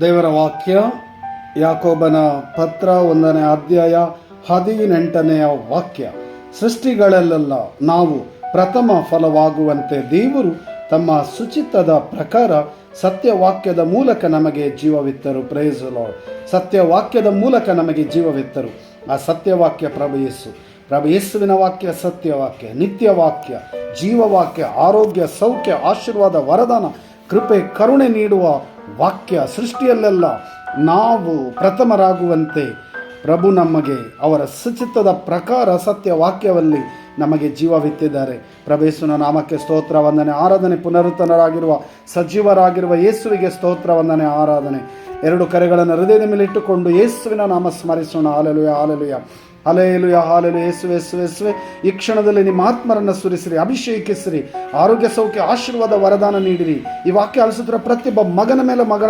ದೇವರ ವಾಕ್ಯ ಯಾಕೋಬನ ಪತ್ರ 1ನೇ ಅಧ್ಯಾಯ 18ನೆಯ ವಾಕ್ಯ. ಸೃಷ್ಟಿಗಳಲ್ಲೆಲ್ಲ ನಾವು ಪ್ರಥಮ ಫಲವಾಗುವಂತೆ ದೇವರು ತಮ್ಮ ಸುಚಿತ್ತದ ಪ್ರಕಾರ ಸತ್ಯವಾಕ್ಯದ ಮೂಲಕ ನಮಗೆ ಜೀವವಿತ್ತರು. Praise the Lord. ಸತ್ಯವಾಕ್ಯದ ಮೂಲಕ ನಮಗೆ ಜೀವವಿತ್ತರು. ಆ ಸತ್ಯವಾಕ್ಯ ಪ್ರಭು ಯೇಸುವಿನ ವಾಕ್ಯ, ಸತ್ಯವಾಕ್ಯ, ನಿತ್ಯವಾಕ್ಯ, ಜೀವವಾಕ್ಯ, ಆರೋಗ್ಯ, ಸೌಖ್ಯ, ಆಶೀರ್ವಾದ, ವರದಾನ, ಕೃಪೆ, ಕರುಣೆ ನೀಡುವ ವಾಕ್ಯ. ಸೃಷ್ಟಿಯಲ್ಲೆಲ್ಲ ನಾವು ಪ್ರಥಮರಾಗುವಂತೆ ಪ್ರಭು ನಮಗೆ ಅವರ ಸುಚಿತ್ತದ ಪ್ರಕಾರ ಸತ್ಯವಾಕ್ಯವಲ್ಲಿ ನಮಗೆ ಜೀವವಿತ್ತಿದ್ದಾರೆ. ಪ್ರಭು ಯೇಸುವಿನ ನಾಮಕ್ಕೆ ಸ್ತೋತ್ರ ವಂದನೆ ಆರಾಧನೆ. ಪುನರುತ್ತನರಾಗಿರುವ ಸಜೀವರಾಗಿರುವ ಯೇಸುವಿಗೆ ಸ್ತೋತ್ರ ವಂದನೆ ಆರಾಧನೆ. ಎರಡು ಕರೆಗಳನ್ನು ಹೃದಯದ ಮೇಲೆ ಇಟ್ಟುಕೊಂಡು ಯೇಸುವಿನ ನಾಮ ಸ್ಮರಿಸೋಣ. Hallelujah, hallelujah, hallelujah, hallelujah. ಯೇಸುವೆ, ಯೇಸುವೆ, ಯೇಸುವೆ. ಈ ಕ್ಷಣದಲ್ಲಿ ನಿಮ್ಮ ಆತ್ಮರನ್ನು ಸುರಿಸಿರಿ, ಅಭಿಷೇಕಿಸಿರಿ, ಆರೋಗ್ಯ, ಸೌಖ್ಯ, ಆಶೀರ್ವಾದ, ವರದಾನ ನೀಡಿರಿ. ಈ ವಾಕ್ಯ ಆಲಿಸುತ್ತಿರುವ ಪ್ರತಿಯೊಬ್ಬ ಮಗನ ಮೇಲೆ, ಮಗಳ